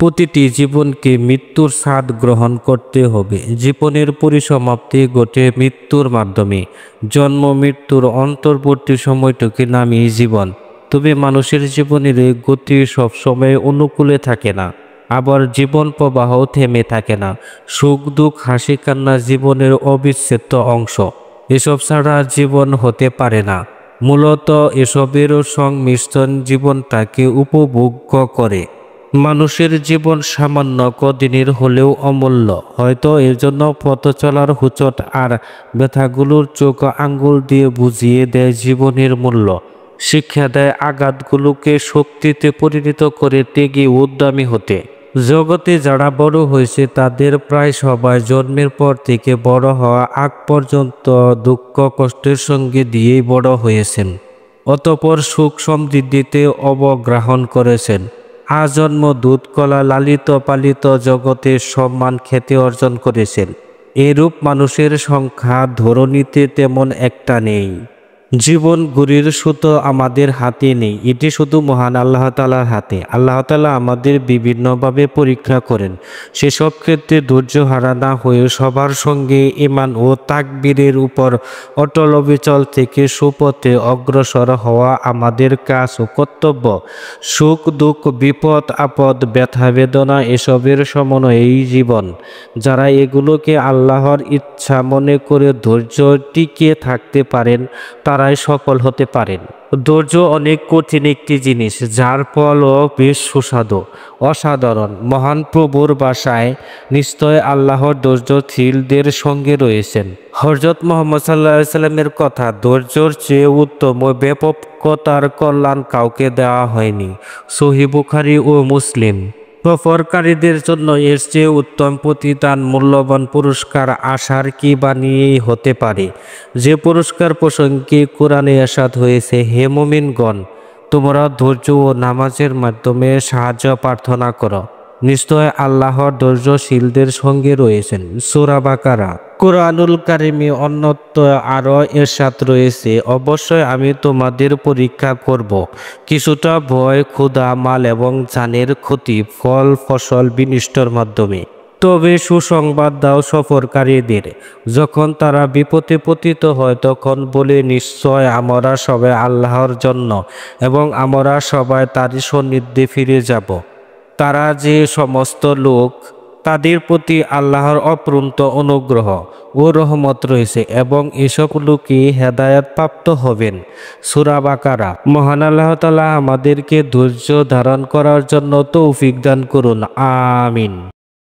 প্রতিটি জীবনকে মৃত্যুর স্বাদ গ্রহণ করতে হবে। জীবনের পরিসমাপ্তি ঘটে মৃত্যুর মাধ্যমে। জন্ম মৃত্যুর অন্তর্বর্তী সময়টুকু নামই জীবন। তবে মানুষের জীবনের এই গতি সবসময় অনুকূলে থাকে না, আবার জীবন প্রবাহ থেমে থাকে না। সুখ দুঃখ হাসি কান্না জীবনের অবিচ্ছেদ্য অংশ। এসব ছাড়া জীবন হতে পারে না। মূলত এসবেরও সংমিশ্রণ জীবনটাকে উপভোগ্য করে। মানুষের জীবন সামান্য কদিনের হলেও অমূল্য। হয়তো এর জন্য পথ চলার হুচট আর ব্যথাগুলোর চোখ আঙ্গুল দিয়ে বুঝিয়ে দেয় জীবনের মূল্য। শিক্ষা দেয় আঘাতগুলোকে শক্তিতে পরিণত করে ত্যাগী উদ্যমী হতে। জগতে যারা বড় হয়েছে তাদের প্রায় সবাই জন্মের পর থেকে বড় হওয়া আগ পর্যন্ত দুঃখ কষ্টের সঙ্গে দিয়েই বড় হয়েছেন। অতঃপর সুখ সমৃদ্ধিতে অবগ্রহণ করেছেন। আজন্ম দুধ কলা লালিত পালিত জগতে সম্মান খ্যাতি অর্জন করেছেন। এরূপ মানুষের সংখ্যা ধরণীতে তেমন একটা নেই। জীবন ঘুরির সুতো আমাদের হাতে নেই, এটি শুধু মহান আল্লাহ তাআলার হাতে। আল্লাহ তাআলা আমাদের বিভিন্নভাবে পরীক্ষা করেন। সেসব ক্ষেত্রে ধৈর্য হারা না হয়ে সবার সঙ্গে ঈমান ও তাকবীরের উপর অটল অবিচল থেকে সুপথে অগ্রসর হওয়া আমাদের কাজ ও কর্তব্য। সুখ দুঃখ বিপদ আপদ ব্যথা বেদনা এসবের সমন্বয়েই জীবন। যারা এগুলোকে আল্লাহর ইচ্ছা মনে করে ধৈর্য টিকিয়ে থাকতে পারেন তারাই সফল হতে পারেন। ধৈর্য অনেক কঠিন একটি জিনিস, যার ফলও বেশ সুস্বাদু অসাধারণ। মহান প্রভুর ভাষায়, নিশ্চয় আল্লাহর ধৈর্যশীলদের সঙ্গে রয়েছেন। হযরত মুহাম্মদ সাল্লাল্লাহু আলাইহি সাল্লামের কথা, ধৈর্যের চেয়ে উত্তম ও ব্যাপকতার কল্যাণ কাউকে দেওয়া হয়নি। সহিহ বুখারী ও মুসলিম। সফরকারীদের জন্য এর চেয়ে উত্তম প্রতিদান মূল্যবান পুরস্কার আশার কি বা নিয়েই হতে পারে, যে পুরস্কার প্রসঙ্গে কোরআনে ইরশাদ হয়েছে, হে মুমিনগণ, তোমরা ধৈর্য ও নামাজের মাধ্যমে সাহায্য প্রার্থনা করো, নিশ্চয় আল্লাহর ধৈর্যশীলদের সঙ্গে রয়েছেন। সূরা বাকারা। কুরআনুল কারীমে অন্যত্র আরও ইরশাদ রয়েছে, অবশ্যই আমি তোমাদের পরীক্ষা করব। কিছুটা ভয়, ক্ষুধা, মাল এবং জানের ক্ষতি, ফল ফসল বিনষ্টর মাধ্যমে। তবে সুসংবাদ দাও সফরকারীদের, যখন তারা বিপদে পতিত হয় তখন বলে, নিশ্চয় আমরা সবাই আল্লাহর জন্য এবং আমরা সবাই তারই সান্নিধ্যে ফিরে যাব। তারা যে সমস্ত লোক, তাদের প্রতি আল্লাহর অপরন্ত অনুগ্রহ ও রহমত রয়েছে এবং এসব লোকই হেদায়েত প্রাপ্ত হবেন। সূরা বাকারা। মহান আল্লাহ তাআলা আমাদেরকে ধৈর্য ধারণ করার জন্য তৌফিক দান করুন। আমিন।